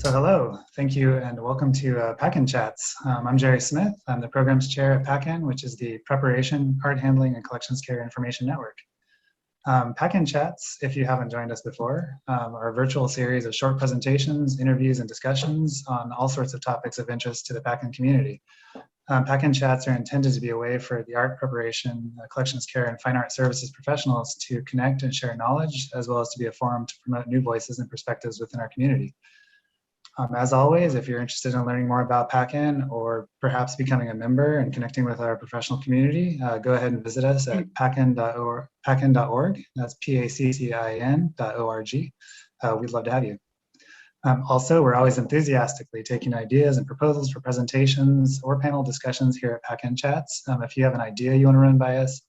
So hello, thank you, and welcome to PACCIN Chats. I'm Jerry Smith. I'm the Programs Chair at PACCIN, which is the Preparation, Art Handling, and Collections Care Information Network. PACCIN Chats, if you haven't joined us before, are a virtual series of short presentations, interviews, and discussions on all sorts of topics of interest to the PACCIN community. PACCIN Chats are intended to be a way for the art preparation, collections care, and fine art services professionals to connect and share knowledge, as well as to be a forum to promote new voices and perspectives within our community. As always, if you're interested in learning more about PACCIN or perhaps becoming a member and connecting with our professional community, go ahead and visit us at paccin.org. That's PACCIN.org. We'd love to have you. Also, we're always enthusiastically taking ideas and proposals for presentations or panel discussions here at PACCIN Chats. If you have an idea you want to run by us,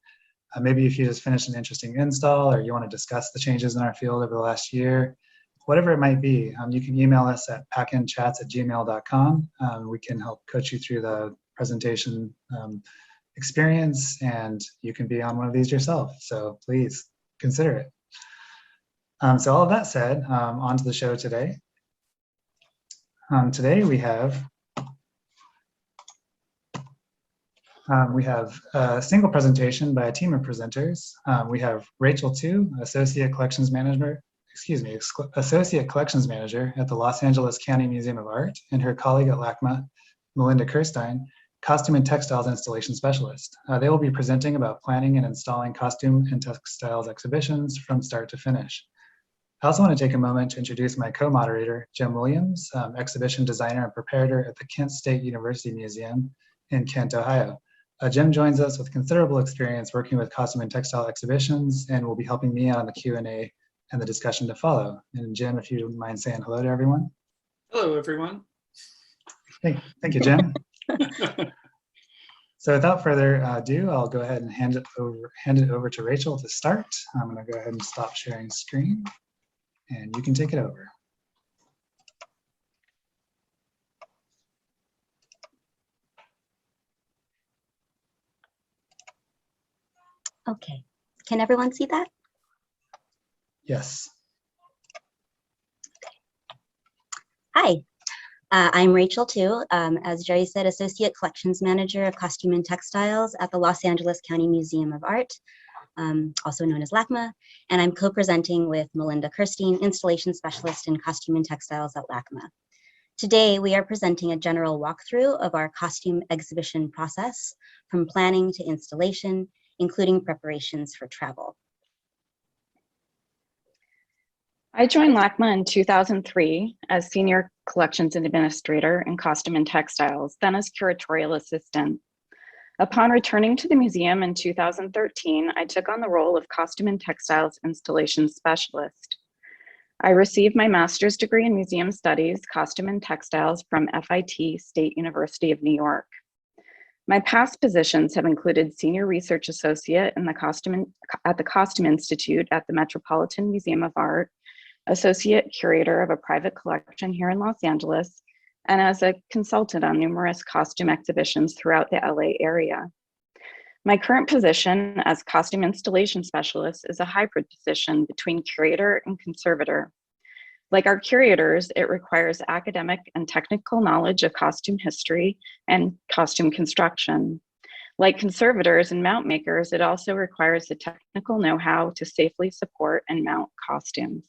maybe if you just finished an interesting install or you want to discuss the changes in our field over the last year, whatever it might be, you can email us at paccinchats@gmail.com. We can help coach you through the presentation experience, and you can be on one of these yourself. So please consider it. So all of that said, on to the show today. Today we have a single presentation by a team of presenters. We have Rachel Tu, Associate Collections Manager at the Los Angeles County Museum of Art, and her colleague at LACMA, Melinda Kerstein, Costume and Textiles Installation Specialist. They will be presenting about planning and installing costume and textiles exhibitions from start to finish. I also want to take a moment to introduce my co-moderator, Jim Williams, exhibition designer and preparator at the Kent State University Museum in Kent, Ohio. Jim joins us with considerable experience working with costume and textile exhibitions and will be helping me out on the Q&A and the discussion to follow. And Jim, if you don't mind saying hello to everyone. Hello, everyone. Thank you, Jim. So without further ado, I'll go ahead and hand it over to Rachel to start. I'm going to go ahead and stop sharing screen, and you can take it over. Okay, can everyone see that? Yes. Hi, I'm Rachel Tu, as Jerry said, Associate Collections Manager of Costume and Textiles at the Los Angeles County Museum of Art, also known as LACMA, and I'm co-presenting with Melinda Kerstein, Installation Specialist in Costume and Textiles at LACMA. Today, we are presenting a general walkthrough of our costume exhibition process, from planning to installation, including preparations for travel. I joined LACMA in 2003 as Senior Collections Administrator in Costume and Textiles, then as Curatorial Assistant. Upon returning to the museum in 2013, I took on the role of Costume and Textiles Installation Specialist. I received my master's degree in Museum Studies, Costume and Textiles from FIT State University of New York. My past positions have included Senior Research Associate at the Costume Institute at the Metropolitan Museum of Art, Associate Curator of a private collection here in Los Angeles, and as a consultant on numerous costume exhibitions throughout the LA area. My current position as Costume Installation Specialist is a hybrid position between curator and conservator. Like our curators, it requires academic and technical knowledge of costume history and costume construction. Like conservators and mount makers, it also requires the technical know-how to safely support and mount costumes.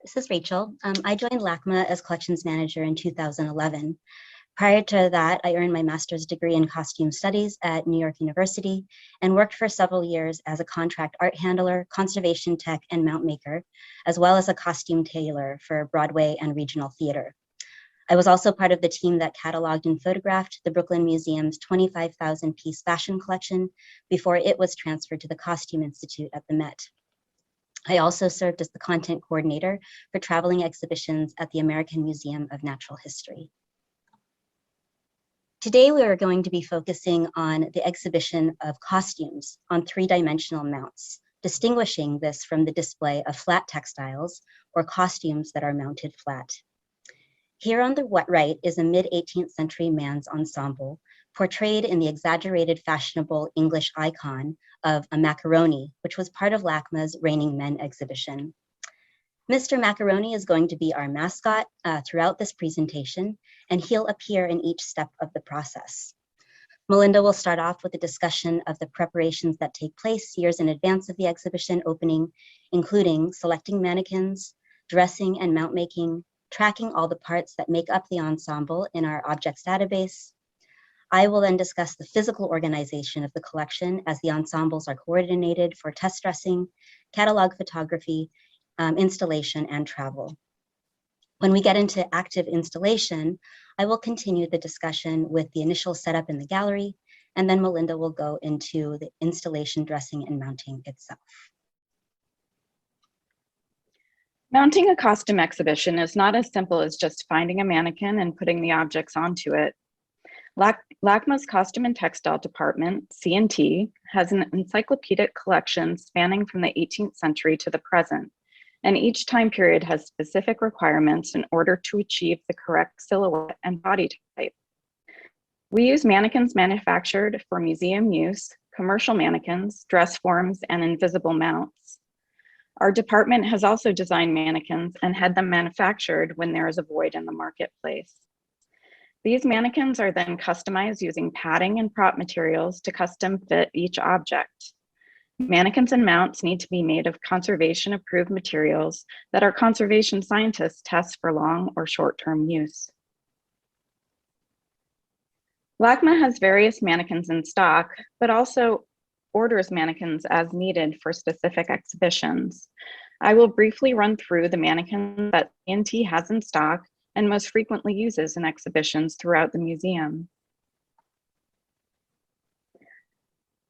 This is Rachel. I joined LACMA as Collections Manager in 2011. Prior to that, I earned my master's degree in Costume Studies at New York University and worked for several years as a contract art handler, conservation tech, and mount maker, as well as a costume tailor for Broadway and regional theater. I was also part of the team that cataloged and photographed the Brooklyn Museum's 25,000-piece fashion collection before it was transferred to the Costume Institute at the Met. I also served as the content coordinator for traveling exhibitions at the American Museum of Natural History. Today, we are going to be focusing on the exhibition of costumes on three-dimensional mounts, distinguishing this from the display of flat textiles or costumes that are mounted flat. Here on the right is a mid-18th century man's ensemble portrayed in the exaggerated fashionable English icon of a macaroni, which was part of LACMA's Reigning Men exhibition. Mr. Macaroni is going to be our mascot throughout this presentation, and he'll appear in each step of the process. Melinda will start off with a discussion of the preparations that take place years in advance of the exhibition opening, including selecting mannequins, dressing and mount making, tracking all the parts that make up the ensemble in our objects database. I will then discuss the physical organization of the collection as the ensembles are coordinated for test dressing, catalog photography, installation, and travel. When we get into active installation, I will continue the discussion with the initial setup in the gallery, and then Melinda will go into the installation, dressing, and mounting itself. Mounting a costume exhibition is not as simple as just finding a mannequin and putting the objects onto it. LACMA's Costume and Textile Department, C&T, has an encyclopedic collection spanning from the 18th century to the present, and each time period has specific requirements in order to achieve the correct silhouette and body type. We use mannequins manufactured for museum use, commercial mannequins, dress forms, and invisible mounts. Our department has also designed mannequins and had them manufactured when there is a void in the marketplace. These mannequins are then customized using padding and prop materials to custom fit each object. Mannequins and mounts need to be made of conservation-approved materials that our conservation scientists test for long or short-term use. LACMA has various mannequins in stock, but also orders mannequins as needed for specific exhibitions. I will briefly run through the mannequins that C&T has in stock and most frequently uses in exhibitions throughout the museum.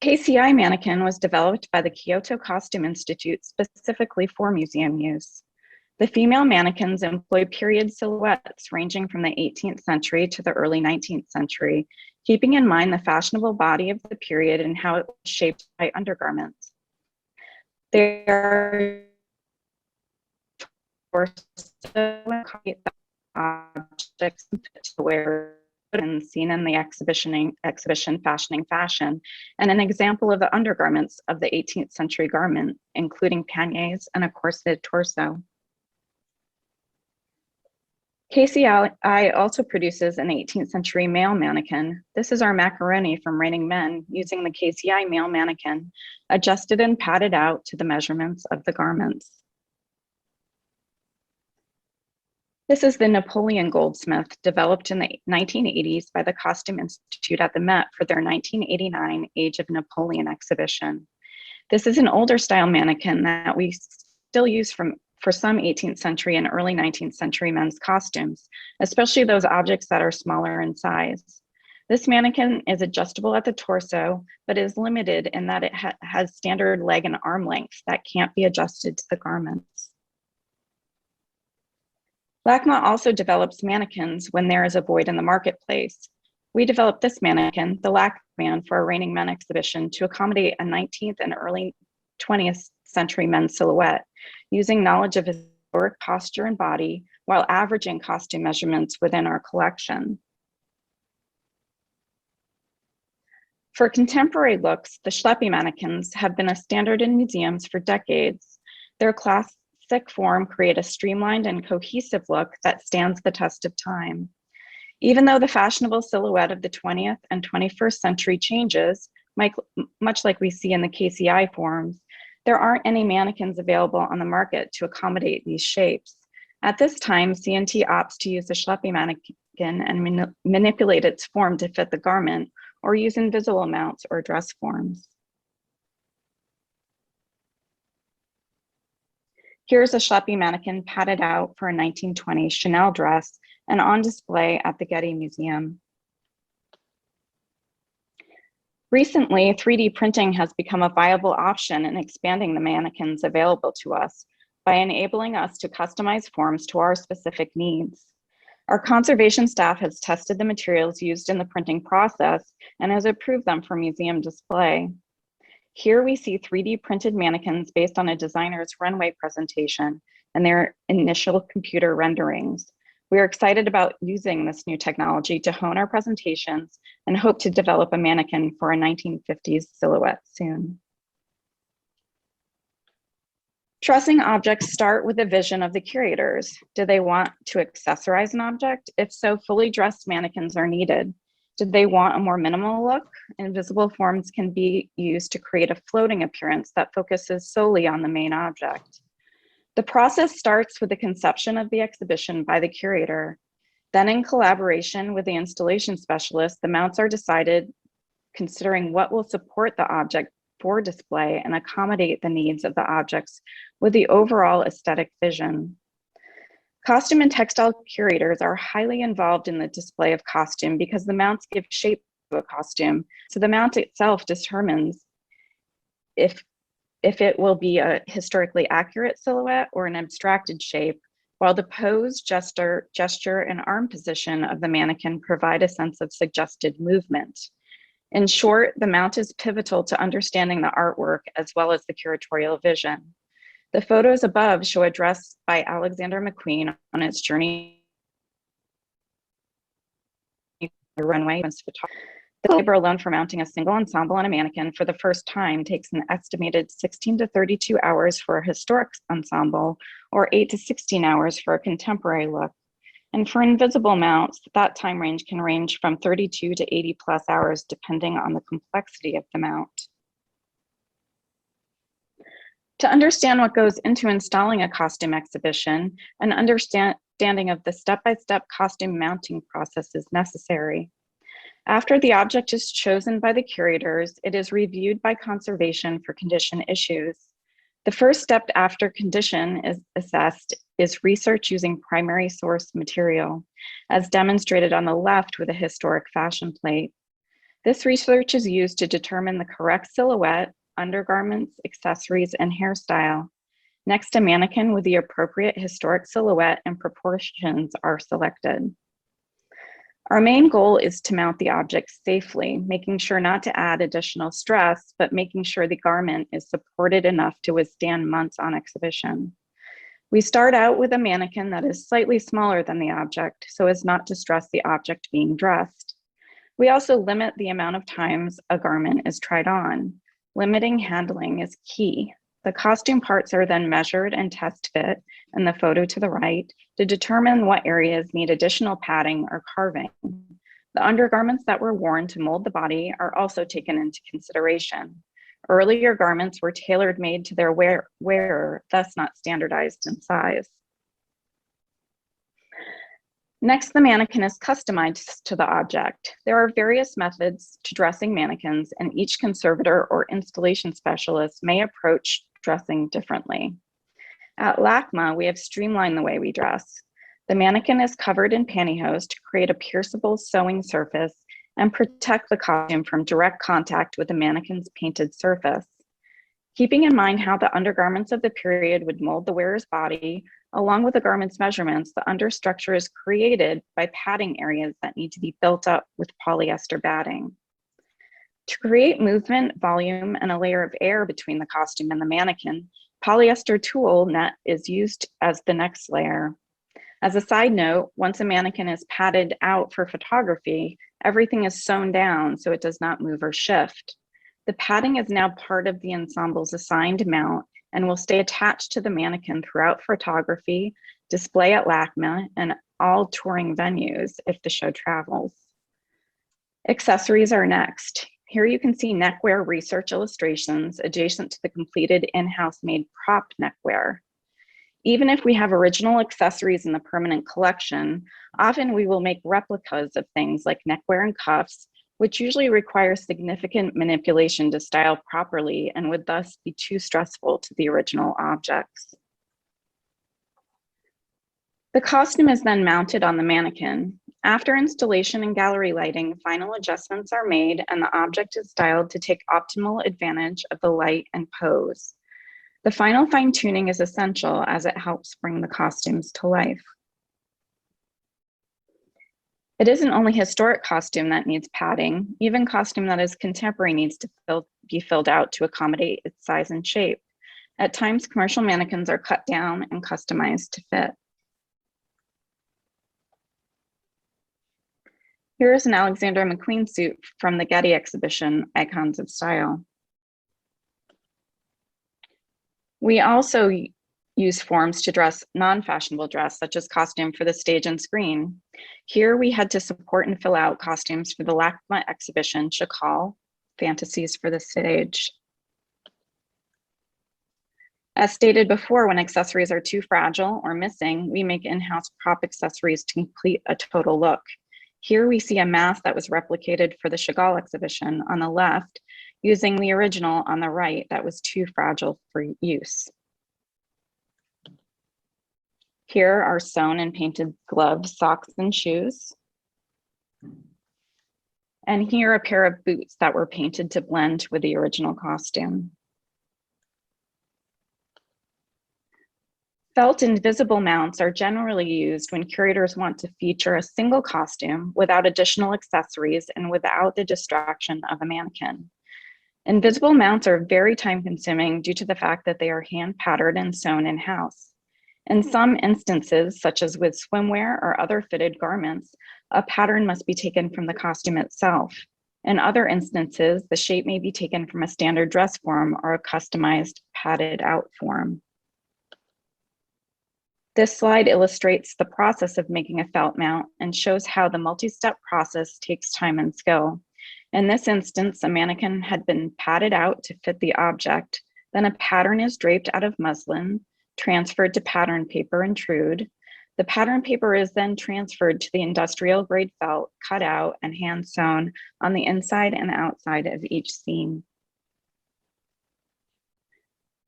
KCI mannequin was developed by the Kyoto Costume Institute specifically for museum use. The female mannequins employ period silhouettes ranging from the 18th century to the early 19th century, keeping in mind the fashionable body of the period and how it was shaped by undergarments. They are objects to wear and seen in the exhibition Fashioning Fashion, and an example of the undergarments of the 18th century garment, including panniers and a corseted torso. KCI also produces an 18th century male mannequin. This is our macaroni from Raining Men, using the KCI male mannequin, adjusted and padded out to the measurements of the garments. This is the Napoleon Goldsmith, developed in the 1980s by the Costume Institute at the Met for their 1989 Age of Napoleon exhibition. This is an older style mannequin that we still use for some 18th century and early 19th century men's costumes, especially those objects that are smaller in size. This mannequin is adjustable at the torso, but is limited in that it has standard leg and arm length that can't be adjusted to the garments. LACMA also develops mannequins when there is a void in the marketplace. We developed this mannequin, the LACMA, for a Raining Men exhibition to accommodate a 19th and early 20th century men's silhouette, using knowledge of historic posture and body while averaging costume measurements within our collection. For contemporary looks, the Schleppy mannequins have been a standard in museums for decades. Their classic form create a streamlined and cohesive look that stands the test of time. Even though the fashionable silhouette of the 20th and 21st century changes, much like we see in the KCI forms, there aren't any mannequins available on the market to accommodate these shapes. At this time, C&T opts to use the Schleppy mannequin and manipulate its form to fit the garment, or use invisible mounts or dress forms. Here's a Schleppy mannequin padded out for a 1920s Chanel dress and on display at the Getty Museum. Recently, 3D printing has become a viable option in expanding the mannequins available to us by enabling us to customize forms to our specific needs. Our conservation staff has tested the materials used in the printing process and has approved them for museum display. Here we see 3D printed mannequins based on a designer's runway presentation and their initial computer renderings. We are excited about using this new technology to hone our presentations and hope to develop a mannequin for a 1950s silhouette soon. Dressing objects start with the vision of the curators. Do they want to accessorize an object? If so, fully dressed mannequins are needed. Do they want a more minimal look? Invisible forms can be used to create a floating appearance that focuses solely on the main object. The process starts with the conception of the exhibition by the curator. Then, in collaboration with the installation specialist, the mounts are decided considering what will support the object for display and accommodate the needs of the objects with the overall aesthetic vision. Costume and textile curators are highly involved in the display of costume because the mounts give shape to a costume. So the mount itself determines if it will be a historically accurate silhouette or an abstracted shape, while the pose, gesture, and arm position of the mannequin provide a sense of suggested movement. In short, the mount is pivotal to understanding the artwork as well as the curatorial vision. The photos above show a dress by Alexander McQueen on its journey to the runway. The labor alone for mounting a single ensemble on a mannequin for the first time takes an estimated 16 to 32 hours for a historic ensemble or 8 to 16 hours for a contemporary look. And for invisible mounts, that time range can range from 32 to 80 plus hours, depending on the complexity of the mount. To understand what goes into installing a costume exhibition, an understanding of the step-by-step costume mounting process is necessary. After the object is chosen by the curators, it is reviewed by conservation for condition issues. The first step after condition is assessed is research using primary source material, as demonstrated on the left with a historic fashion plate. This research is used to determine the correct silhouette, undergarments, accessories, and hairstyle. Next, a mannequin with the appropriate historic silhouette and proportions are selected. Our main goal is to mount the object safely, making sure not to add additional stress, but making sure the garment is supported enough to withstand months on exhibition. We start out with a mannequin that is slightly smaller than the object, so as not to stress the object being dressed. We also limit the amount of times a garment is tried on. Limiting handling is key. The costume parts are then measured and test fit in the photo to the right to determine what areas need additional padding or carving. The undergarments that were worn to mold the body are also taken into consideration. Earlier garments were tailor-made to their wearer, thus not standardized in size. Next, the mannequin is customized to the object. There are various methods to dressing mannequins, and each conservator or installation specialist may approach dressing differently. At LACMA, we have streamlined the way we dress. The mannequin is covered in pantyhose to create a pierceable sewing surface and protect the costume from direct contact with the mannequin's painted surface. Keeping in mind how the undergarments of the period would mold the wearer's body, along with the garment's measurements, the understructure is created by padding areas that need to be built up with polyester batting. To create movement, volume, and a layer of air between the costume and the mannequin, polyester tulle net is used as the next layer. As a side note, once a mannequin is padded out for photography, everything is sewn down so it does not move or shift. The padding is now part of the ensemble's assigned mount and will stay attached to the mannequin throughout photography, display at LACMA, and all touring venues if the show travels. Accessories are next. Here you can see neckwear research illustrations adjacent to the completed in-house made prop neckwear. Even if we have original accessories in the permanent collection, often we will make replicas of things like neckwear and cuffs, which usually require significant manipulation to style properly and would thus be too stressful to the original objects. The costume is then mounted on the mannequin. After installation and gallery lighting, final adjustments are made and the object is styled to take optimal advantage of the light and pose. The final fine-tuning is essential as it helps bring the costumes to life. It isn't only historic costume that needs padding, even costume that is contemporary needs to be filled out to accommodate its size and shape. At times, commercial mannequins are cut down and customized to fit. Here is an Alexander McQueen suit from the Getty exhibition, Icons of Style. We also use forms to dress non-fashionable dress, such as costume for the stage and screen. Here we had to support and fill out costumes for the LACMA exhibition, Chakal, Fantasies for the Stage. As stated before, when accessories are too fragile or missing, we make in-house prop accessories to complete a total look. Here we see a mask that was replicated for the Chagall exhibition on the left, using the original on the right that was too fragile for use. Here are sewn and painted gloves, socks, and shoes. And here a pair of boots that were painted to blend with the original costume. Felt invisible mounts are generally used when curators want to feature a single costume without additional accessories and without the distraction of a mannequin. Invisible mounts are very time-consuming due to the fact that they are hand-patterned and sewn in-house. In some instances, such as with swimwear or other fitted garments, a pattern must be taken from the costume itself. In other instances, the shape may be taken from a standard dress form or a customized padded out form. This slide illustrates the process of making a felt mount and shows how the multi-step process takes time and skill. In this instance, a mannequin had been padded out to fit the object. Then a pattern is draped out of muslin, transferred to pattern paper and trued. The pattern paper is then transferred to the industrial grade felt, cut out and hand sewn on the inside and outside of each seam.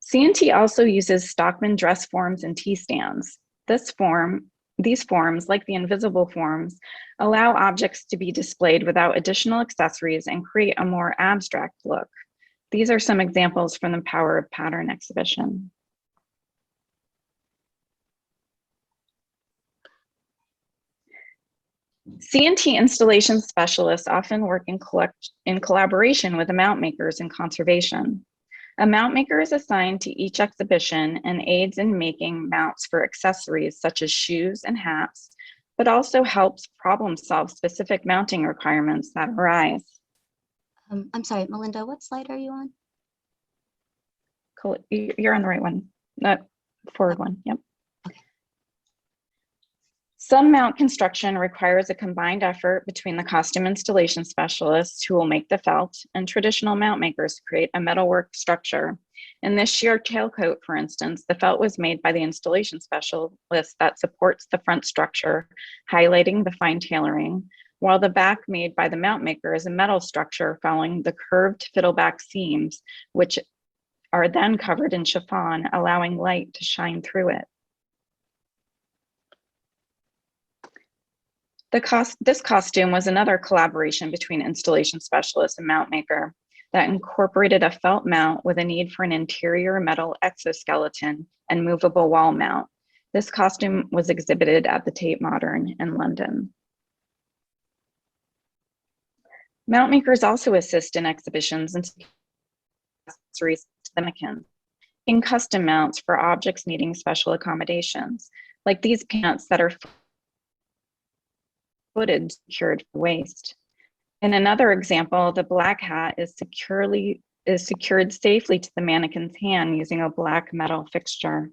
C&T also uses Stockman dress forms and T-stands. These forms, like the invisible forms, allow objects to be displayed without additional accessories and create a more abstract look. These are some examples from the Power of Pattern exhibition. C&T installation specialists often work in collaboration with the mount makers in conservation. A mount maker is assigned to each exhibition and aids in making mounts for accessories such as shoes and hats, but also helps problem solve specific mounting requirements that arise. I'm sorry, Melinda, what slide are you on? Cool. You're on the right one, the forward one, yep. Some mount construction requires a combined effort between the costume installation specialists who will make the felt and traditional mount makers to create a metalwork structure. In this sheer tailcoat, for instance, the felt was made by the installation specialist that supports the front structure, highlighting the fine tailoring, while the back made by the mount maker is a metal structure following the curved fiddleback seams, which are then covered in chiffon, allowing light to shine through it. This costume was another collaboration between installation specialist and mount maker that incorporated a felt mount with a need for an interior metal exoskeleton and movable wall mount. This costume was exhibited at the Tate Modern in London. Mount makers also assist in exhibitions and accessories to the mannequins, in custom mounts for objects needing special accommodations, like these pants that are footed secured for waist. In another example, the black hat is secured safely to the mannequin's hand using a black metal fixture.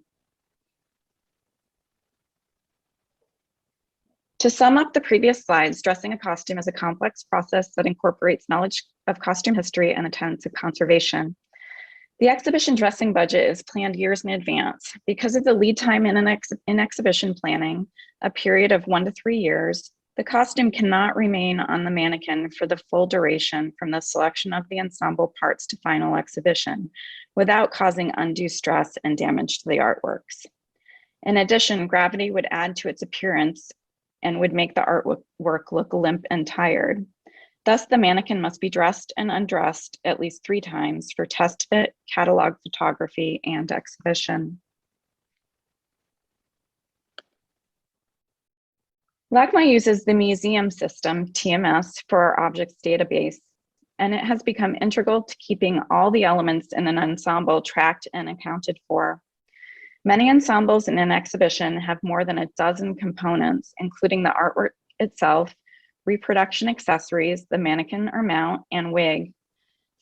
To sum up the previous slides, dressing a costume is a complex process that incorporates knowledge of costume history and the tenets of conservation. The exhibition dressing budget is planned years in advance. Because of the lead time in exhibition planning, a period of 1 to 3 years, the costume cannot remain on the mannequin for the full duration from the selection of the ensemble parts to final exhibition without causing undue stress and damage to the artworks. In addition, gravity would add to its appearance and would make the artwork look limp and tired. Thus, the mannequin must be dressed and undressed at least 3 times for test fit, catalog photography, and exhibition. LACMA uses the museum system, TMS, for our objects database, and it has become integral to keeping all the elements in an ensemble tracked and accounted for. Many ensembles in an exhibition have more than a dozen components, including the artwork itself, reproduction accessories, the mannequin or mount, and wig.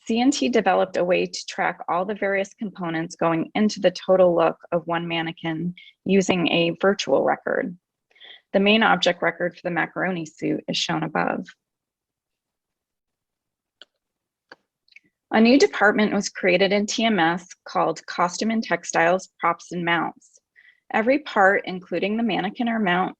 CNT developed a way to track all the various components going into the total look of one mannequin using a virtual record. The main object record for the macaroni suit is shown above. A new department was created in TMS called Costume and Textiles, Props and Mounts. Every part, including the mannequin or mount,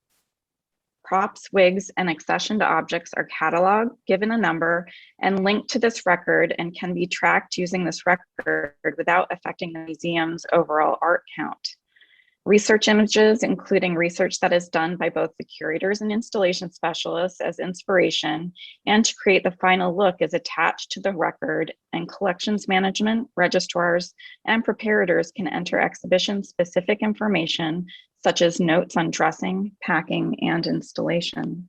props, wigs, and accessioned objects are cataloged, given a number, and linked to this record and can be tracked using this record without affecting the museum's overall art count. Research images, including research that is done by both the curators and installation specialists as inspiration, and to create the final look, is attached to the record, and collections management, registrars, and preparators can enter exhibition-specific information, such as notes on dressing, packing, and installation.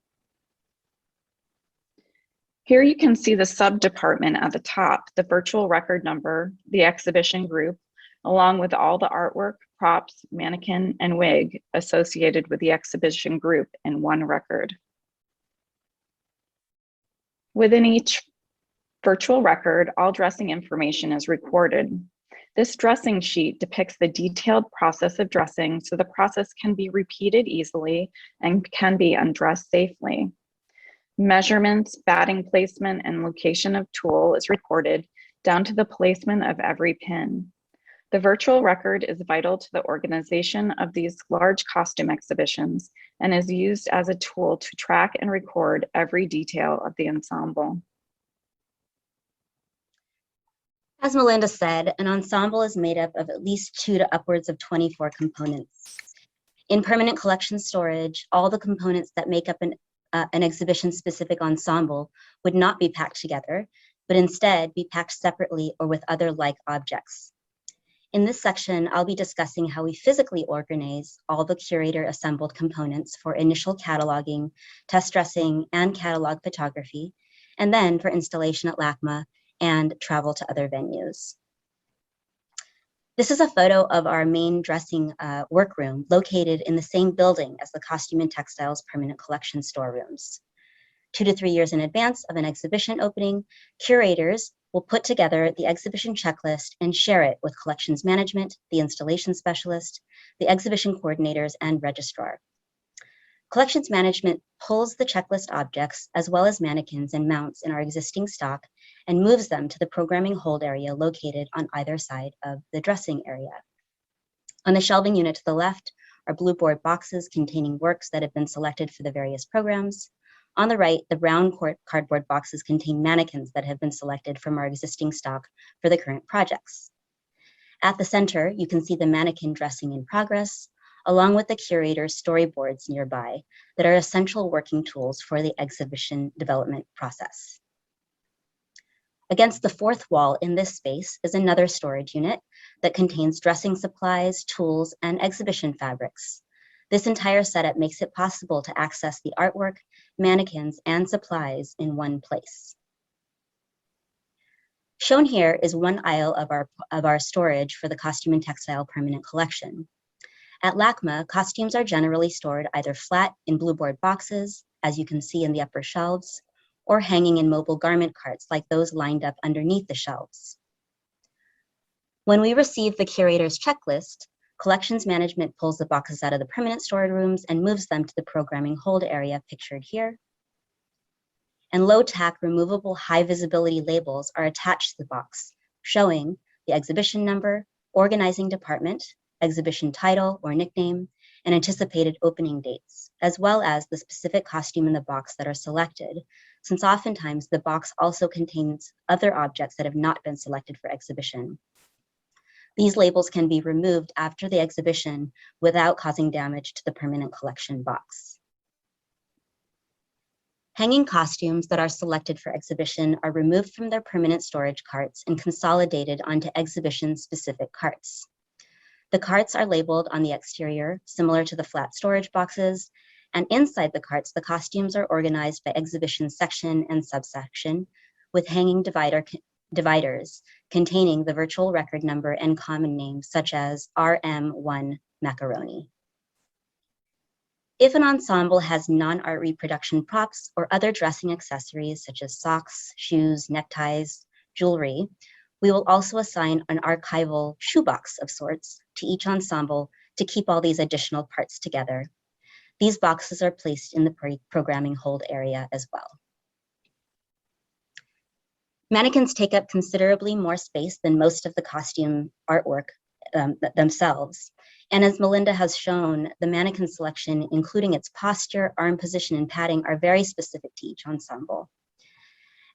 Here you can see the sub-department at the top, the virtual record number, the exhibition group, along with all the artwork, props, mannequin, and wig associated with the exhibition group in one record. Within each virtual record, all dressing information is recorded. This dressing sheet depicts the detailed process of dressing, so the process can be repeated easily and can be undressed safely. Measurements, batting placement, and location of tool is recorded down to the placement of every pin. The virtual record is vital to the organization of these large costume exhibitions and is used as a tool to track and record every detail of the ensemble. As Melinda said, an ensemble is made up of at least 2 to upwards of 24 components. In permanent collection storage, all the components that make up an exhibition-specific ensemble would not be packed together, but instead be packed separately or with other like objects. In this section, I'll be discussing how we physically organize all the curator assembled components for initial cataloging, test dressing, and catalog photography, and then for installation at LACMA and travel to other venues. This is a photo of our main dressing workroom located in the same building as the Costume and Textiles permanent collection storerooms. 2 to 3 years in advance of an exhibition opening, curators will put together the exhibition checklist and share it with collections management, the installation specialist, the exhibition coordinators, and registrar. Collections management pulls the checklist objects as well as mannequins and mounts in our existing stock and moves them to the programming hold area located on either side of the dressing area. On the shelving unit to the left are blue board boxes containing works that have been selected for the various programs. On the right, the brown cardboard boxes contain mannequins that have been selected from our existing stock for the current projects. At the center, you can see the mannequin dressing in progress, along with the curator's storyboards nearby that are essential working tools for the exhibition development process. Against the fourth wall in this space is another storage unit that contains dressing supplies, tools, and exhibition fabrics. This entire setup makes it possible to access the artwork, mannequins, and supplies in one place. Shown here is one aisle of our storage for the Costume and Textile permanent collection. At LACMA, costumes are generally stored either flat in blue board boxes, as you can see in the upper shelves, or hanging in mobile garment carts like those lined up underneath the shelves. When we receive the curator's checklist, collections management pulls the boxes out of the permanent storage rooms and moves them to the programming hold area pictured here. And low-tack removable high visibility labels are attached to the box, showing the exhibition number, organizing department, exhibition title or nickname, and anticipated opening dates, as well as the specific costume in the box that are selected, since oftentimes the box also contains other objects that have not been selected for exhibition. These labels can be removed after the exhibition without causing damage to the permanent collection box. Hanging costumes that are selected for exhibition are removed from their permanent storage carts and consolidated onto exhibition-specific carts. The carts are labeled on the exterior, similar to the flat storage boxes, and inside the carts, the costumes are organized by exhibition section and subsection with hanging dividers containing the virtual record number and common names such as RM1 macaroni. If an ensemble has non-art reproduction props or other dressing accessories such as socks, shoes, neckties, jewelry, we will also assign an archival shoebox of sorts to each ensemble to keep all these additional parts together. These boxes are placed in the programming hold area as well. Mannequins take up considerably more space than most of the costume artwork themselves. And as Melinda has shown, the mannequin selection, including its posture, arm position, and padding, are very specific to each ensemble.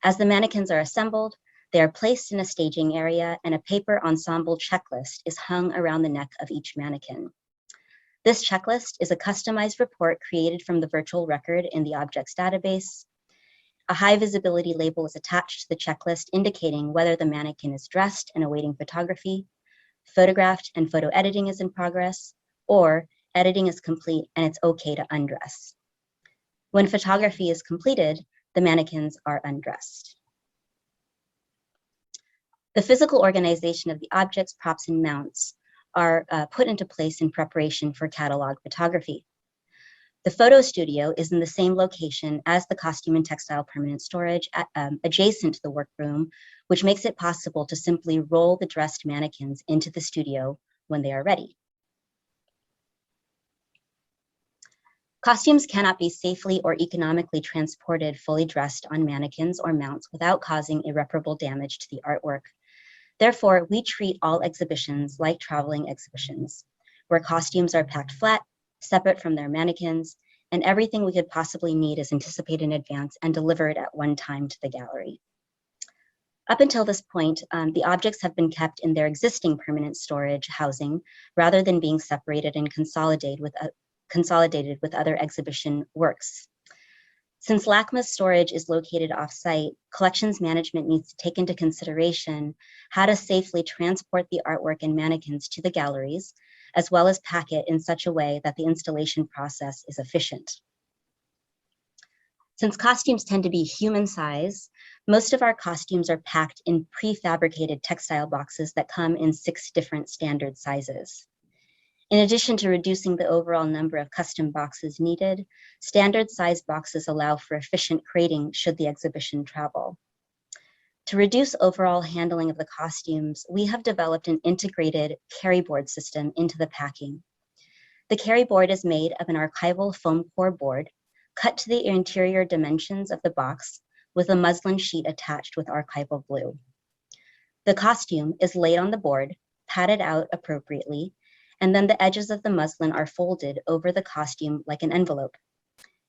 As the mannequins are assembled, they are placed in a staging area, and a paper ensemble checklist is hung around the neck of each mannequin. This checklist is a customized report created from the virtual record in the objects database. A high visibility label is attached to the checklist indicating whether the mannequin is dressed and awaiting photography, photographed and photo editing is in progress, or editing is complete and it's okay to undress. When photography is completed, the mannequins are undressed. The physical organization of the objects, props, and mounts are put into place in preparation for catalog photography. The photo studio is in the same location as the costume and textile permanent storage, adjacent to the workroom, which makes it possible to simply roll the dressed mannequins into the studio when they are ready. Costumes cannot be safely or economically transported fully dressed on mannequins or mounts without causing irreparable damage to the artwork. Therefore, we treat all exhibitions like traveling exhibitions, where costumes are packed flat, separate from their mannequins, and everything we could possibly need is anticipated in advance and delivered at one time to the gallery. Up until this point, the objects have been kept in their existing permanent storage housing rather than being separated and consolidated with other exhibition works. Since LACMA's storage is located off-site, collections management needs to take into consideration how to safely transport the artwork and mannequins to the galleries, as well as pack it in such a way that the installation process is efficient. Since costumes tend to be human size, most of our costumes are packed in prefabricated textile boxes that come in 6 different standard sizes. In addition to reducing the overall number of custom boxes needed, standard size boxes allow for efficient crating should the exhibition travel. To reduce overall handling of the costumes, we have developed an integrated carryboard system into the packing. The carryboard is made of an archival foam core board cut to the interior dimensions of the box with a muslin sheet attached with archival glue. The costume is laid on the board, padded out appropriately, and then the edges of the muslin are folded over the costume like an envelope.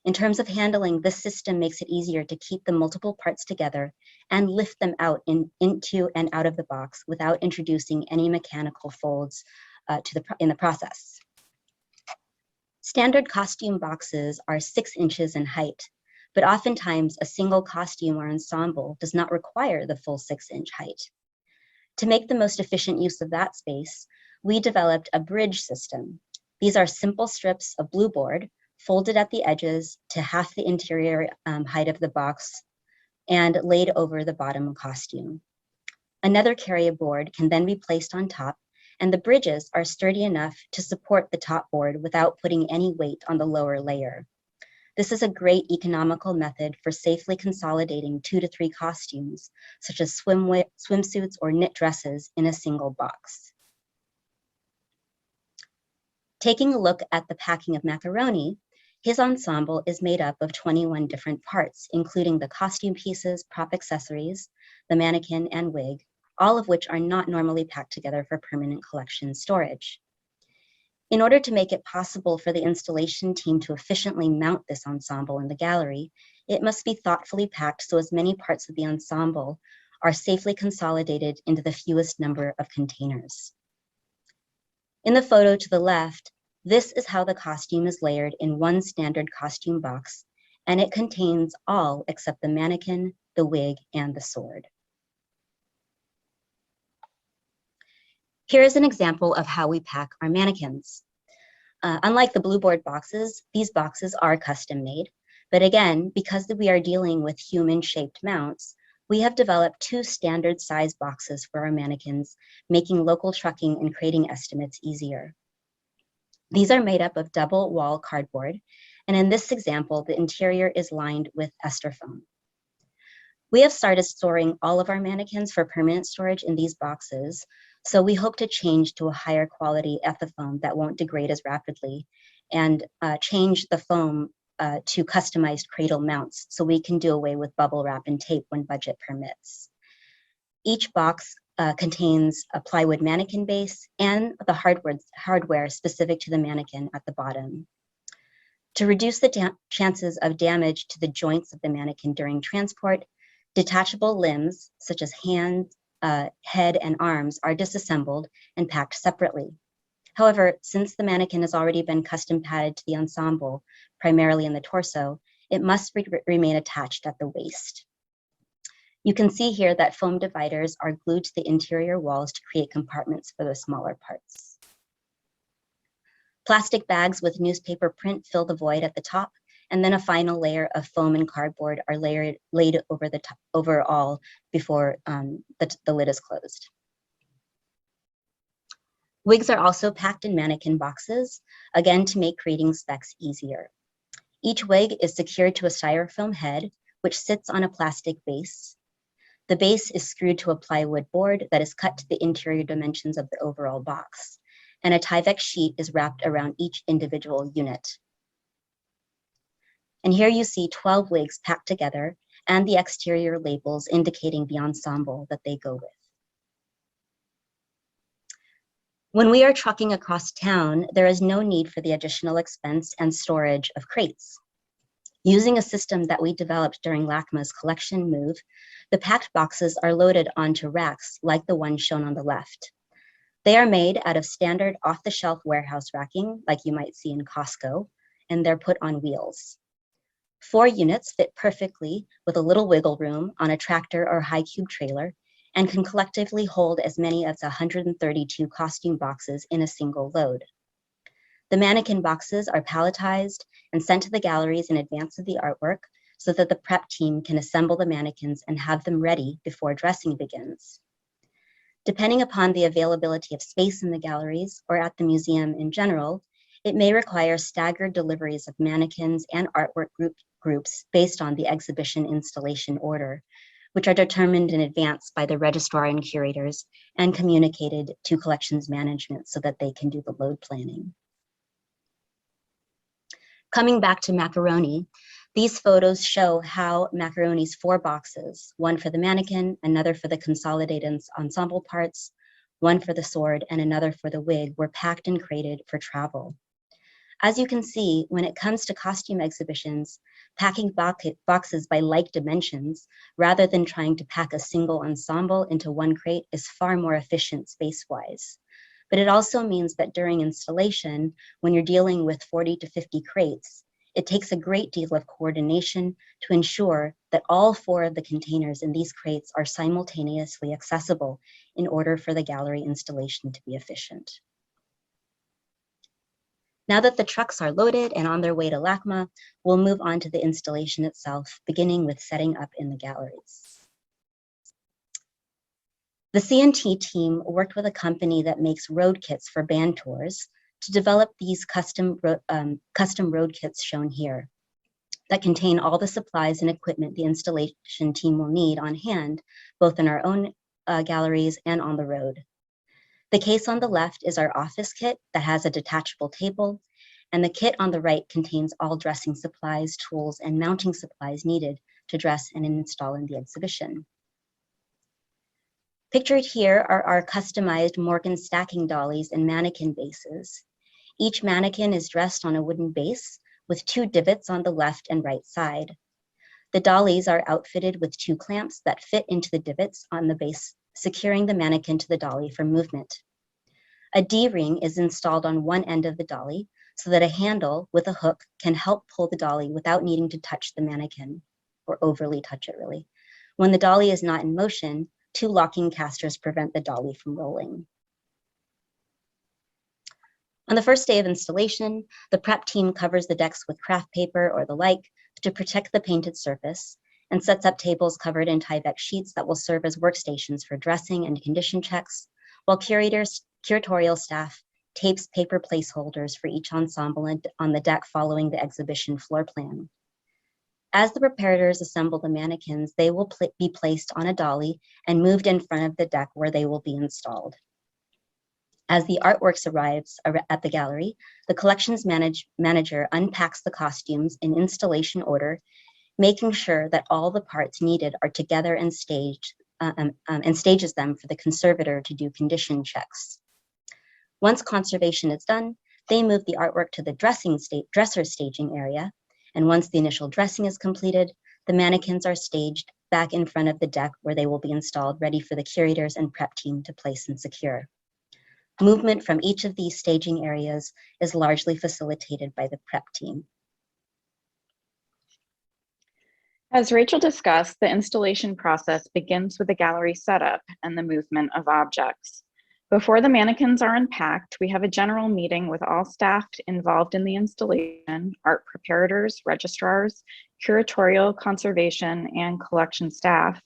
In terms of handling, this system makes it easier to keep the multiple parts together and lift them out into and out of the box without introducing any mechanical folds in the process. Standard costume boxes are 6 inches in height, but oftentimes a single costume or ensemble does not require the full 6-inch height. To make the most efficient use of that space, we developed a bridge system. These are simple strips of blue board folded at the edges to half the interior height of the box and laid over the bottom costume. Another carrier board can then be placed on top, and the bridges are sturdy enough to support the top board without putting any weight on the lower layer. This is a great economical method for safely consolidating 2 to 3 costumes, such as swimsuits or knit dresses, in a single box. Taking a look at the packing of Macaroni, his ensemble is made up of 21 different parts, including the costume pieces, prop accessories, the mannequin, and wig, all of which are not normally packed together for permanent collection storage. In order to make it possible for the installation team to efficiently mount this ensemble in the gallery, it must be thoughtfully packed so as many parts of the ensemble are safely consolidated into the fewest number of containers. In the photo to the left, this is how the costume is layered in one standard costume box, and it contains all except the mannequin, the wig, and the sword. Here is an example of how we pack our mannequins. Unlike the blue board boxes, these boxes are custom made, but again, because we are dealing with human-shaped mounts, we have developed 2 standard size boxes for our mannequins, making local trucking and crating estimates easier. These are made up of double wall cardboard, and in this example, the interior is lined with ester foam. We have started storing all of our mannequins for permanent storage in these boxes, so we hope to change to a higher quality ethafoam that won't degrade as rapidly, and change the foam to customized cradle mounts so we can do away with bubble wrap and tape when budget permits. Each box contains a plywood mannequin base and the hardware specific to the mannequin at the bottom. To reduce the chances of damage to the joints of the mannequin during transport, detachable limbs, such as hands, head, and arms, are disassembled and packed separately. However, since the mannequin has already been custom padded to the ensemble, primarily in the torso, it must remain attached at the waist. You can see here that foam dividers are glued to the interior walls to create compartments for the smaller parts. Plastic bags with newspaper print fill the void at the top, and then a final layer of foam and cardboard are laid over the top, overall before the lid is closed. Wigs are also packed in mannequin boxes, again to make creating specs easier. Each wig is secured to a styrofoam head, which sits on a plastic base. The base is screwed to a plywood board that is cut to the interior dimensions of the overall box, and a Tyvek sheet is wrapped around each individual unit. And here you see 12 wigs packed together and the exterior labels indicating the ensemble that they go with. When we are trucking across town, there is no need for the additional expense and storage of crates. Using a system that we developed during LACMA's collection move, the packed boxes are loaded onto racks like the one shown on the left. They are made out of standard off-the-shelf warehouse racking, like you might see in Costco, and they're put on wheels. 4 units fit perfectly with a little wiggle room on a tractor or high cube trailer, and can collectively hold as many as 132 costume boxes in a single load. The mannequin boxes are palletized and sent to the galleries in advance of the artwork so that the prep team can assemble the mannequins and have them ready before dressing begins. Depending upon the availability of space in the galleries or at the museum in general, it may require staggered deliveries of mannequins and artwork groups based on the exhibition installation order, which are determined in advance by the registrar and curators and communicated to collections management so that they can do the load planning. Coming back to Macaroni, these photos show how Macaroni's 4 boxes, one for the mannequin, another for the consolidated ensemble parts, one for the sword, and another for the wig, were packed and crated for travel. As you can see, when it comes to costume exhibitions, packing boxes by like dimensions, rather than trying to pack a single ensemble into one crate, is far more efficient space-wise. But it also means that during installation, when you're dealing with 40 to 50 crates, it takes a great deal of coordination to ensure that all 4 of the containers in these crates are simultaneously accessible in order for the gallery installation to be efficient. Now that the trucks are loaded and on their way to LACMA, we'll move on to the installation itself, beginning with setting up in the galleries. The C&T team worked with a company that makes road kits for band tours to develop these custom road kits shown here that contain all the supplies and equipment the installation team will need on hand, both in our own galleries and on the road. The case on the left is our office kit that has a detachable table, and the kit on the right contains all dressing supplies, tools, and mounting supplies needed to dress and install in the exhibition. Pictured here are our customized Morgan stacking dollies and mannequin bases. Each mannequin is dressed on a wooden base with 2 divots on the left and right side. The dollies are outfitted with 2 clamps that fit into the divots on the base, securing the mannequin to the dolly for movement. A D-ring is installed on one end of the dolly so that a handle with a hook can help pull the dolly without needing to touch the mannequin, or overly touch it really. When the dolly is not in motion, 2 locking casters prevent the dolly from rolling. On the first day of installation, the prep team covers the decks with craft paper or the like to protect the painted surface, and sets up tables covered in Tyvek sheets that will serve as workstations for dressing and condition checks, while curatorial staff tapes paper placeholders for each ensemble on the deck following the exhibition floor plan. As the preparators assemble the mannequins, they will be placed on a dolly and moved in front of the deck where they will be installed. As the artworks arrives at the gallery, the collections manager unpacks the costumes in installation order, making sure that all the parts needed are together and staged, and stages them for the conservator to do condition checks. Once conservation is done, they move the artwork to the dresser staging area, and once the initial dressing is completed, the mannequins are staged back in front of the deck where they will be installed, ready for the curators and prep team to place and secure. Movement from each of these staging areas is largely facilitated by the prep team. As Rachel discussed, the installation process begins with the gallery setup and the movement of objects. Before the mannequins are unpacked, we have a general meeting with all staff involved in the installation: art preparators, registrars, curatorial, conservation, and collection staff.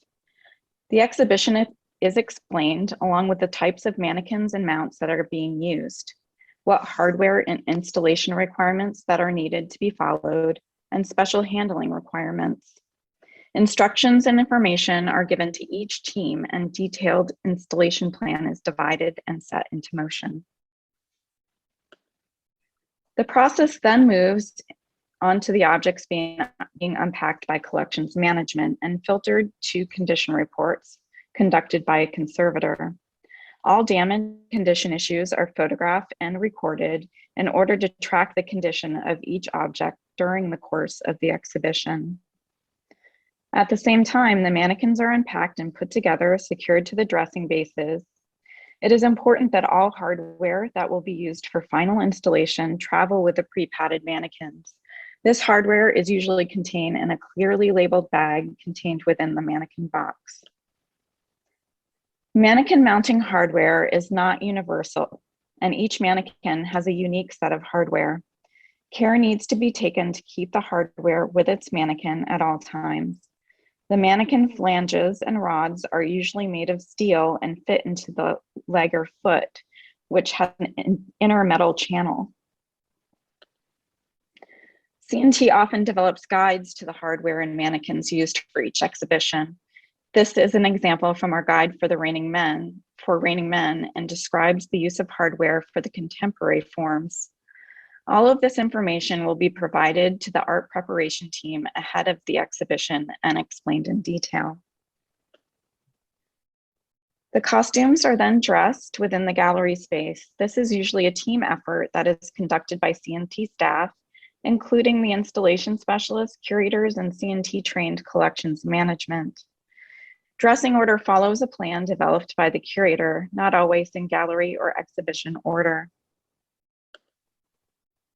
The exhibition is explained along with the types of mannequins and mounts that are being used, what hardware and installation requirements that are needed to be followed, and special handling requirements. Instructions and information are given to each team, and detailed installation plan is divided and set into motion. The process then moves onto the objects being unpacked by collections management and filtered to condition reports conducted by a conservator. All damage condition issues are photographed and recorded in order to track the condition of each object during the course of the exhibition. At the same time, the mannequins are unpacked and put together, secured to the dressing bases. It is important that all hardware that will be used for final installation travel with the pre-padded mannequins. This hardware is usually contained in a clearly labeled bag contained within the mannequin box. Mannequin mounting hardware is not universal, and each mannequin has a unique set of hardware. Care needs to be taken to keep the hardware with its mannequin at all times. The mannequin flanges and rods are usually made of steel and fit into the leg or foot, which has an inner metal channel. C&T often develops guides to the hardware and mannequins used for each exhibition. This is an example from our guide for Reigning Men and describes the use of hardware for the contemporary forms. All of this information will be provided to the art preparation team ahead of the exhibition and explained in detail. The costumes are then dressed within the gallery space. This is usually a team effort that is conducted by C&T staff, including the installation specialists, curators, and C&T trained collections management. Dressing order follows a plan developed by the curator, not always in gallery or exhibition order.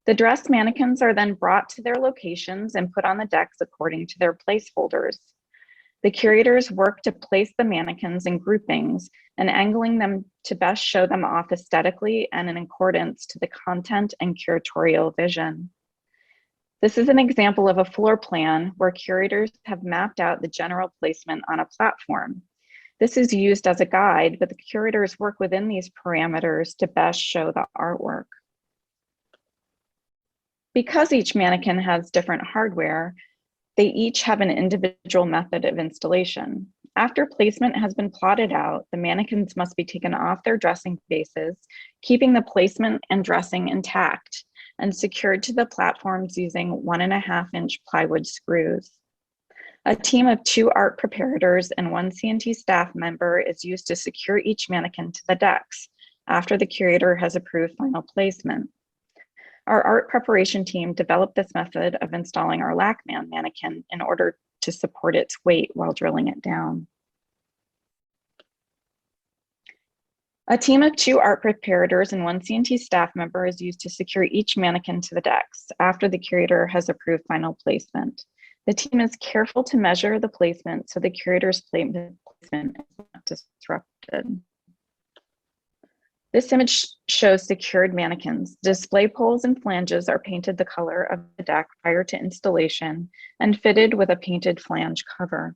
The dressed mannequins are then brought to their locations and put on the decks according to their placeholders. The curators work to place the mannequins in groupings and angling them to best show them off aesthetically and in accordance to the content and curatorial vision. This is an example of a floor plan where curators have mapped out the general placement on a platform. This is used as a guide, but the curators work within these parameters to best show the artwork. Because each mannequin has different hardware, they each have an individual method of installation. After placement has been plotted out, the mannequins must be taken off their dressing bases, keeping the placement and dressing intact, and secured to the platforms using 1.5-inch plywood screws. A team of 2 art preparators and 1 C&T staff member is used to secure each mannequin to the decks after the curator has approved final placement. Our art preparation team developed this method of installing our LACMA mannequin in order to support its weight while drilling it down. A team of 2 art preparators and 1 C&T staff member is used to secure each mannequin to the decks after the curator has approved final placement. The team is careful to measure the placement so the curator's placement is not disrupted. This image shows secured mannequins. Display poles and flanges are painted the color of the deck prior to installation and fitted with a painted flange cover.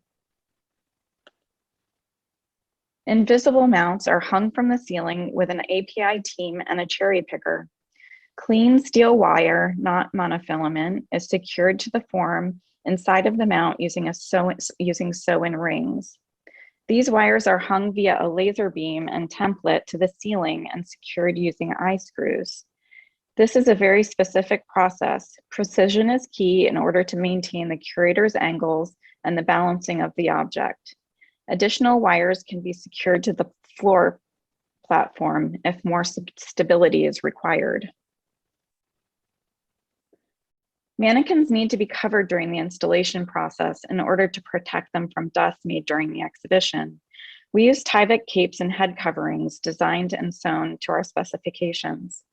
Invisible mounts are hung from the ceiling with an API team and a cherry picker. Clean steel wire, not monofilament, is secured to the form inside of the mount using sew-in rings. These wires are hung via a laser beam and template to the ceiling and secured using eye screws. This is a very specific process. Precision is key in order to maintain the curator's angles and the balancing of the object. Additional wires can be secured to the floor platform if more stability is required. Mannequins need to be covered during the installation process in order to protect them from dust made during the exhibition. We use Tyvek capes and head coverings designed and sewn to our specifications.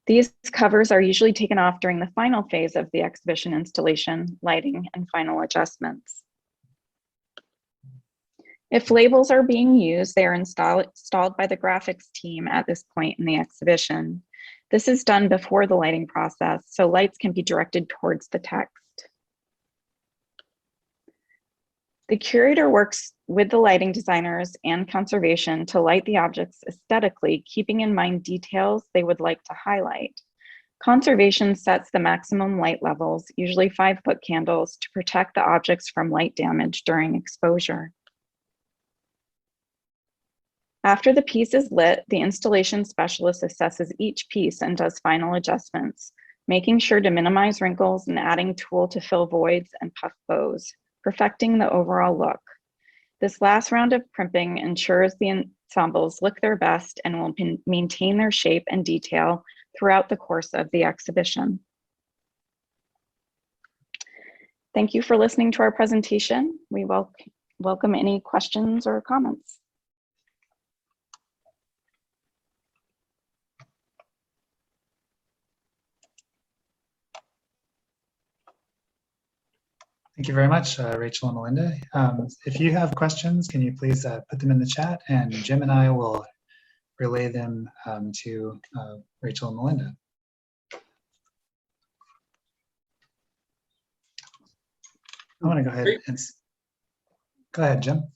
These covers are usually taken off during the final phase of the exhibition installation, lighting, and final adjustments. If labels are being used, they are installed by the graphics team at this point in the exhibition. This is done before the lighting process, so lights can be directed towards the text. The curator works with the lighting designers and conservation to light the objects aesthetically, keeping in mind details they would like to highlight. Conservation sets the maximum light levels, usually 5-foot candles, to protect the objects from light damage during exposure. After the piece is lit, the installation specialist assesses each piece and does final adjustments, making sure to minimize wrinkles and adding tool to fill voids and puff bows, perfecting the overall look. This last round of primping ensures the ensembles look their best and will maintain their shape and detail throughout the course of the exhibition. Thank you for listening to our presentation. We welcome any questions or comments. Thank you very much, Rachel and Melinda. If you have questions, can you please put them in the chat, and Jim and I will relay them to Rachel and Melinda. I want to go ahead and go ahead, Jim.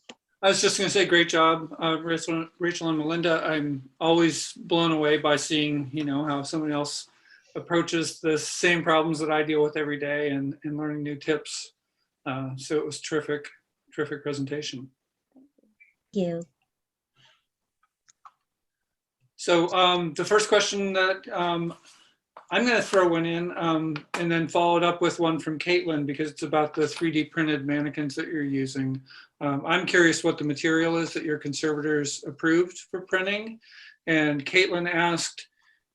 I was just going to say, great job, Rachel and Melinda. I'm always blown away by seeing, how someone else approaches the same problems that I deal with every day and learning new tips. So it was terrific presentation. Thank you. So the first question that I'm going to throw one in and then follow it up with one from Caitlin, because it's about the 3D printed mannequins that you're using. I'm curious what the material is that your conservators approved for printing. And Caitlin asked,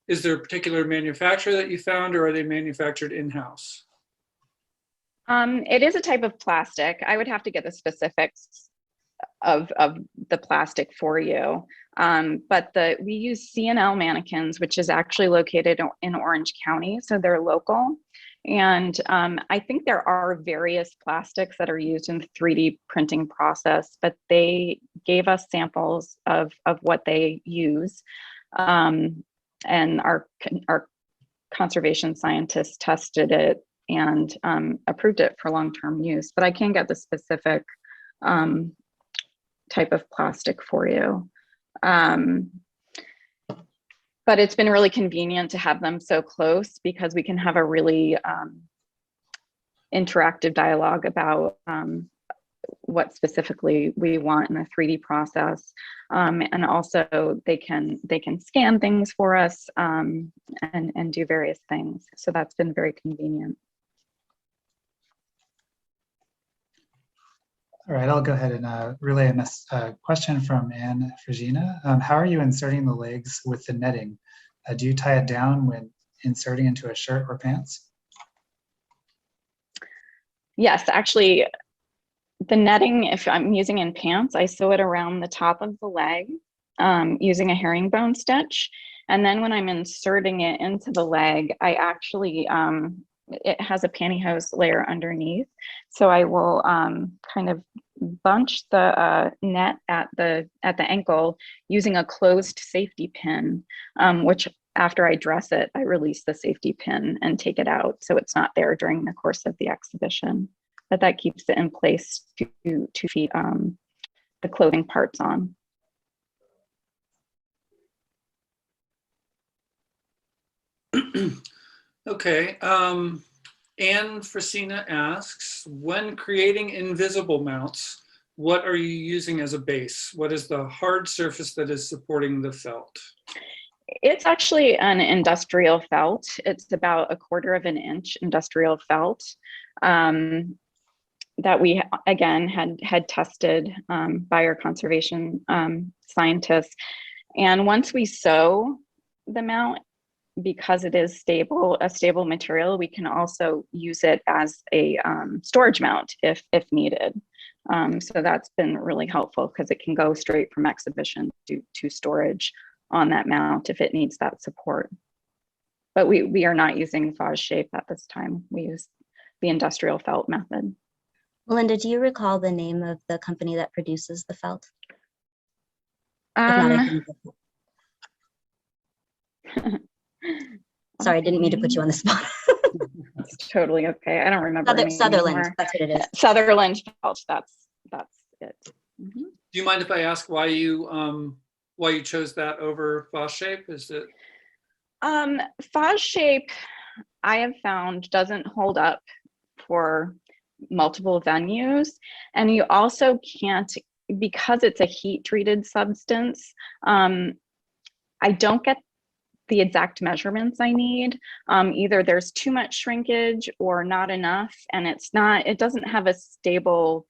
is there a particular manufacturer that you found, or are they manufactured in-house? It is a type of plastic. I would have to get the specifics of the plastic for you. But we use C&L mannequins, which is actually located in Orange County, so they're local. And I think there are various plastics that are used in the 3D printing process, but they gave us samples of what they use. And our conservation scientists tested it and approved it for long-term use. But I can get the specific type of plastic for you. But it's been really convenient to have them so close, because we can have a really interactive dialogue about what specifically we want in the 3D process. And also they can scan things for us and do various things. So that's been very convenient. All right, I'll go ahead and relay a question from Anne Frigina. How are you inserting the legs with the netting? Do you tie it down when inserting into a shirt or pants? Yes, actually, the netting, if I'm using in pants, I sew it around the top of the leg using a herringbone stitch. And then when I'm inserting it into the leg, I actually, it has a pantyhose layer underneath. So I will kind of bunch the net at the ankle using a closed safety pin, which after I dress it, I release the safety pin and take it out, so it's not there during the course of the exhibition. But that keeps it in place to keep the clothing parts on. Okay. Anne Frasina asks, when creating invisible mounts, what are you using as a base? What is the hard surface that is supporting the felt? It's actually an industrial felt. It's about 1/4 of an inch industrial felt that we, again, had tested by our conservation scientists. And once we sew the mount, because it is a stable material, we can also use it as a storage mount if needed. So that's been really helpful because it can go straight from exhibition to storage on that mount if it needs that support. But we are not using Foz shape at this time. We use the industrial felt method. Melinda, do you recall the name of the company that produces the felt? If not, I can Sorry, I didn't mean to put you on the spot. That's totally okay. I don't remember Sutherland, anymore. that's what it is. Sutherland felt. That's it. Mm-hmm. Do you mind if I ask why you chose that over Foz shape? Is it? Foz shape, I have found, doesn't hold up for multiple venues, and you also can't, because it's a heat treated substance. I don't get the exact measurements I need. Either there's too much shrinkage or not enough, and it doesn't have a stable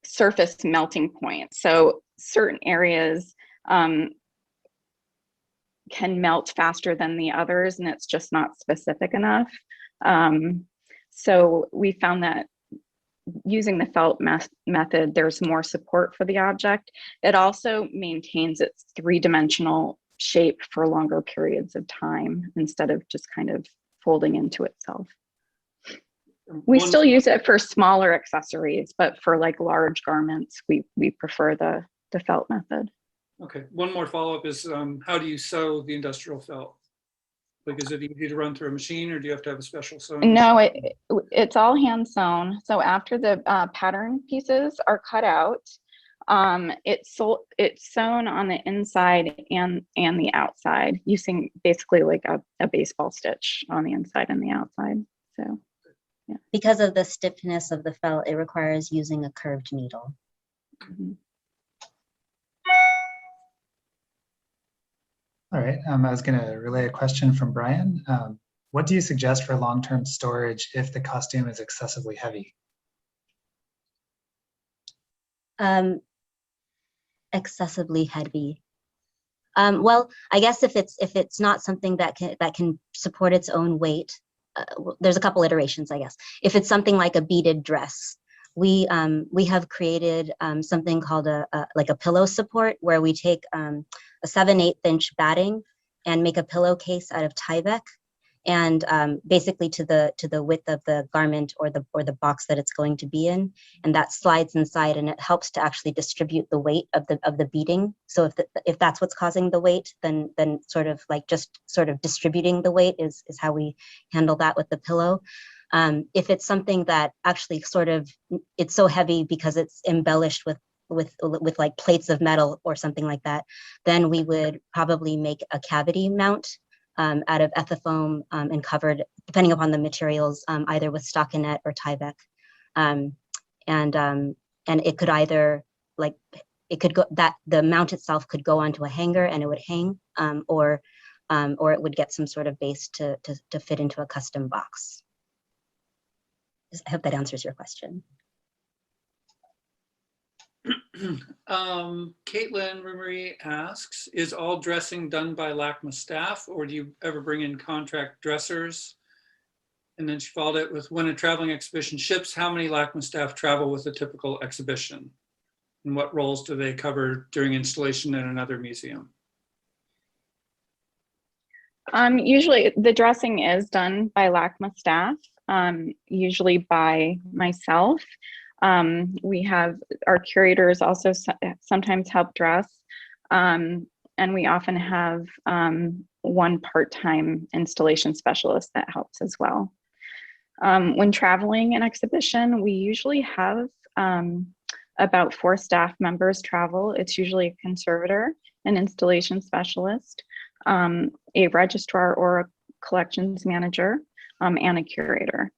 surface melting point. So certain areas can melt faster than the others, and it's just not specific enough. So we found that using the felt method, there's more support for the object. It also maintains its 3-dimensional shape for longer periods of time instead of just kind of folding into itself. We still use it for smaller accessories, but for like large garments, we prefer the felt method. Okay, one more follow-up is how do you sew the industrial felt? Like, is it easy to run through a machine, or do you have to have a special sewing? No, it's all hand sewn. So after the pattern pieces are cut out, it's sewn on the inside and the outside using basically like a baseball stitch on the inside and the outside. So yeah. Because of the stiffness of the felt, it requires using a curved needle. Mm-hmm. All right, I was going to relay a question from Brian. What do you suggest for long-term storage if the costume is excessively heavy? Excessively heavy. Well, I guess if it's not something that can support its own weight, there's a couple iterations, I guess. If it's something like a beaded dress, we have created something called like a pillow support, where we take a 7/8 inch batting and make a pillowcase out of Tyvek, and basically to the width of the garment or the box that it's going to be in, and that slides inside, and it helps to actually distribute the weight of the beading. So if that's what's causing the weight, then sort of distributing the weight is how we handle that with the pillow. If it's something that actually it's so heavy because it's embellished with like plates of metal or something like that, then we would probably make a cavity mount out of ethafoam and covered, depending upon the materials, either with stockinette or Tyvek. And it could either the mount itself could go onto a hanger and it would hang, or it would get some sort of base to fit into a custom box. I hope that answers your question. Caitlin Rumery asks, is all dressing done by LACMA staff, or do you ever bring in contract dressers? And then she followed it with, when a traveling exhibition ships, how many LACMA staff travel with a typical exhibition? And what roles do they cover during installation in another museum? Usually the dressing is done by LACMA staff, usually by myself. We have our curators also sometimes help dress, and we often have one part-time installation specialist that helps as well. When traveling an exhibition, we usually have about 4 staff members travel. It's usually a conservator, an installation specialist, a registrar or a collections manager. and a curator.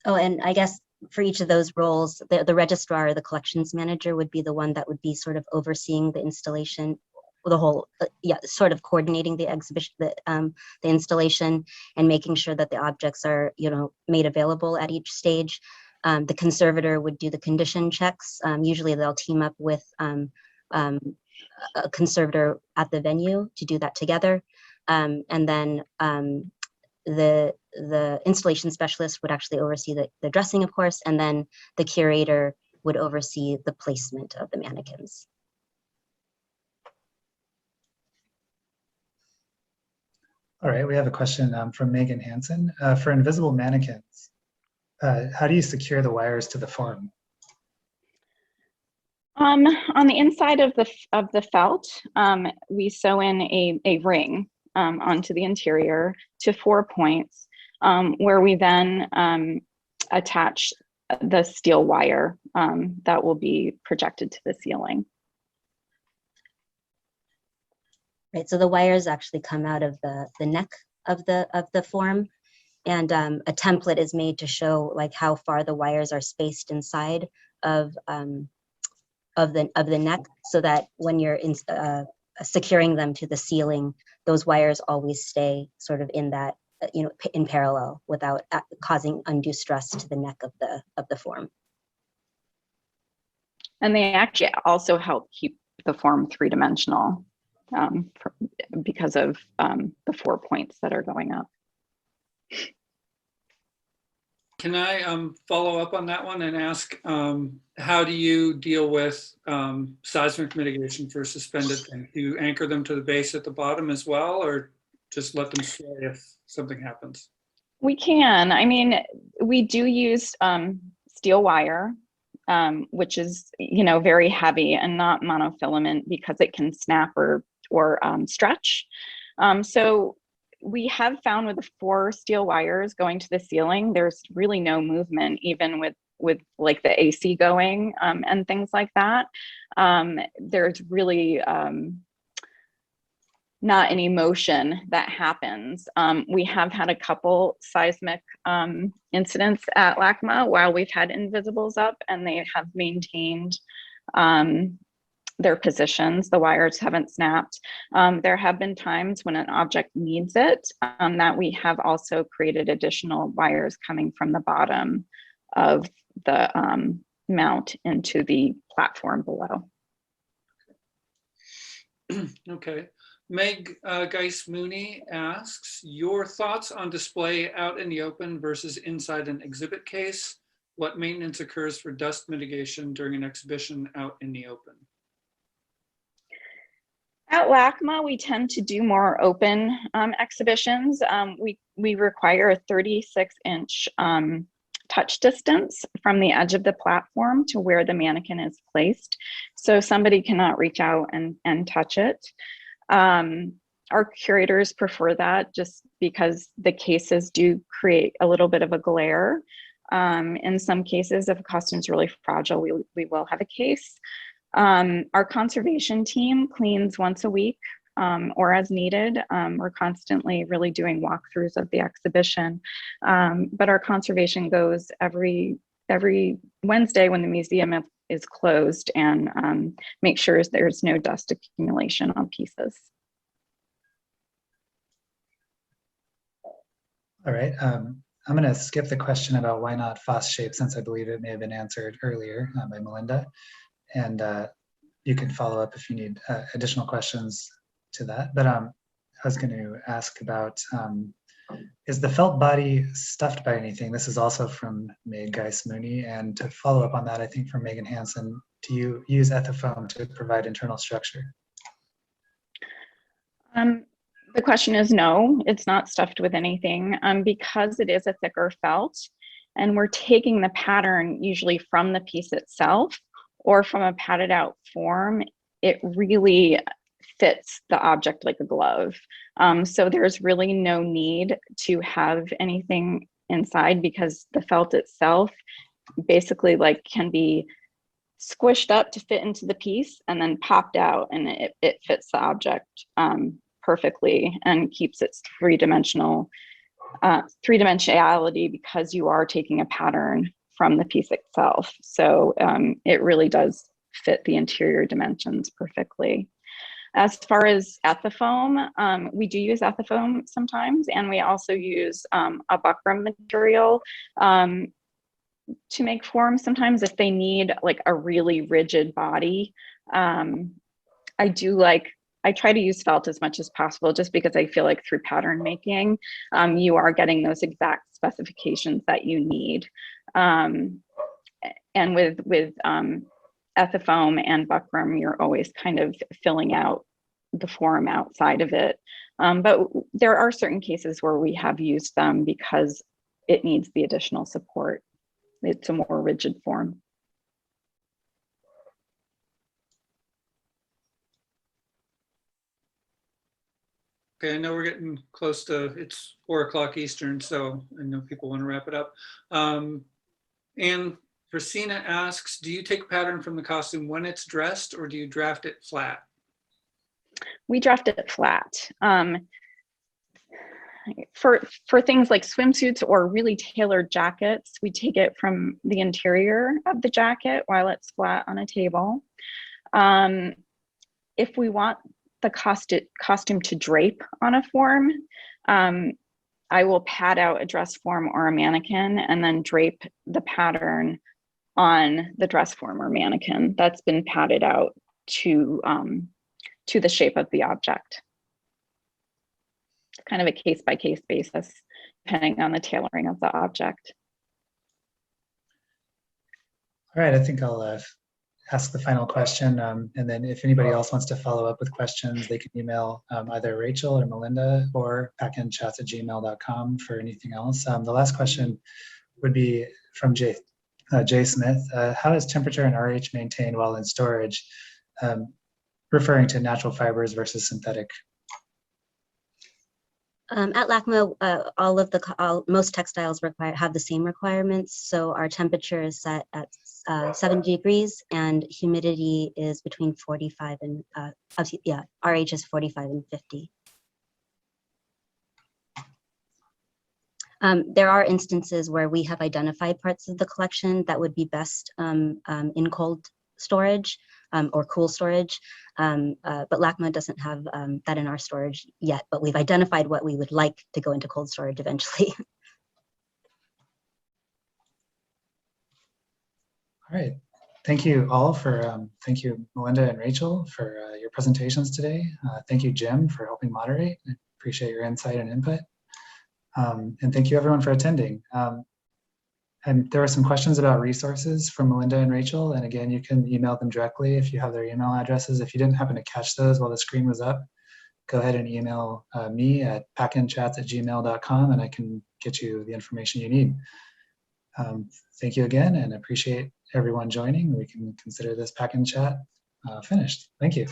Oh, and I guess for each of those roles, the registrar or the collections manager would be the one that would be sort of overseeing the installation, the whole, yeah, sort of coordinating the exhibition, the installation, and making sure that the objects are, made available at each stage. The conservator would do the condition checks. Usually they'll team up with a conservator at the venue to do that together. And then the installation specialist would actually oversee the dressing, of course, and then the curator would oversee the placement of the mannequins. All right, we have a question from Megan Hansen. For invisible mannequins, how do you secure the wires to the form? On the inside of the felt, we sew in a ring onto the interior to 4 points, where we then attach the steel wire that will be projected to the ceiling. Right, so the wires actually come out of the neck of the form, and a template is made to show like how far the wires are spaced inside of the neck, so that when you're securing them to the ceiling, those wires always stay sort of in that in parallel without causing undue stress to the neck of the form. And they actually also help keep the form three-dimensional because of the 4 points that are going up. Can I follow up on that one and ask, how do you deal with seismic mitigation for suspended things? Do you anchor them to the base at the bottom as well, or just let them sway if something happens? We can. I mean, we do use steel wire, which is, very heavy and not monofilament because it can snap or stretch. So we have found with the 4 steel wires going to the ceiling, there's really no movement, even with like the AC going and things like that. There's really not any motion that happens. We have had a couple seismic incidents at LACMA while we've had invisibles up, and they have maintained their positions. The wires haven't snapped. There have been times when an object needs it, that we have also created additional wires coming from the bottom of the mount into the platform below. Okay. Meg Geis-Mooney asks, your thoughts on display out in the open versus inside an exhibit case? What maintenance occurs for dust mitigation during an exhibition out in the open? At LACMA, we tend to do more open exhibitions. We require a 36-inch touch distance from the edge of the platform to where the mannequin is placed, so somebody cannot reach out and touch it. Our curators prefer that just because the cases do create a little bit of a glare. In some cases, if a costume is really fragile, we will have a case. Our conservation team cleans once a week or as needed. We're constantly really doing walkthroughs of the exhibition, but our conservation goes every Wednesday when the museum is closed and make sure there's no dust accumulation on pieces. All right, I'm going to skip the question about why not FOSS shape, since I believe it may have been answered earlier by Melinda. And you can follow up if you need additional questions to that. But I was going to ask about, is the felt body stuffed by anything? This is also from Meg Geis-Mooney. And to follow up on that, I think from Megan Hansen, do you use ethifoam to provide internal structure? The question is no, it's not stuffed with anything because it is a thicker felt and we're taking the pattern usually from the piece itself or from a padded out form. It really fits the object like a glove. So there's really no need to have anything inside because the felt itself basically like can be squished up to fit into the piece and then popped out and it fits the object perfectly and keeps its three-dimensionality because you are taking a pattern from the piece itself. So it really does fit the interior dimensions perfectly. As far as ethifoam, we do use ethifoam sometimes, and we also use a buckram material to make forms sometimes if they need like a really rigid body. I try to use felt as much as possible just because I feel like through pattern making, you are getting those exact specifications that you need. And with ethifoam and buckram, you're always kind of filling out the form outside of it. But there are certain cases where we have used them because it needs the additional support. It's a more rigid form. Okay, I know we're getting close to, it's 4 o'clock Eastern, so I know people want to wrap it up. And Rosina asks, do you take a pattern from the costume when it's dressed, or do you draft it flat? We draft it flat. For things like swimsuits or really tailored jackets, we take it from the interior of the jacket while it's flat on a table. If we want the costume to drape on a form, I will pad out a dress form or a mannequin and then drape the pattern on the dress form or mannequin that's been padded out to the shape of the object. Kind of a case-by-case basis, depending on the tailoring of the object. All right, I think I'll ask the final question, and then if anybody else wants to follow up with questions, they can email either Rachel or Melinda or paccinchats@gmail.com for anything else. The last question would be from Jay Smith. How is temperature and RH maintained while in storage, referring to natural fibers versus synthetic? At LACMA, most textiles have the same requirements. So our temperature is set at 70 degrees and humidity is between 45 and, RH is 45 and 50. There are instances where we have identified parts of the collection that would be best in cold storage or cool storage, but LACMA doesn't have that in our storage yet, but we've identified what we would like to go into cold storage eventually. All right, thank you all for, thank you Melinda and Rachel for your presentations today. Thank you Jim for helping moderate. I appreciate your insight and input. And thank you everyone for attending. And there were some questions about resources from Melinda and Rachel. And again, you can email them directly if you have their email addresses. If you didn't happen to catch those while the screen was up, go ahead and email me at paccinchats@gmail.com and I can get you the information you need. Thank you again and appreciate everyone joining. We can consider this PACCIN Chat finished. Thank you.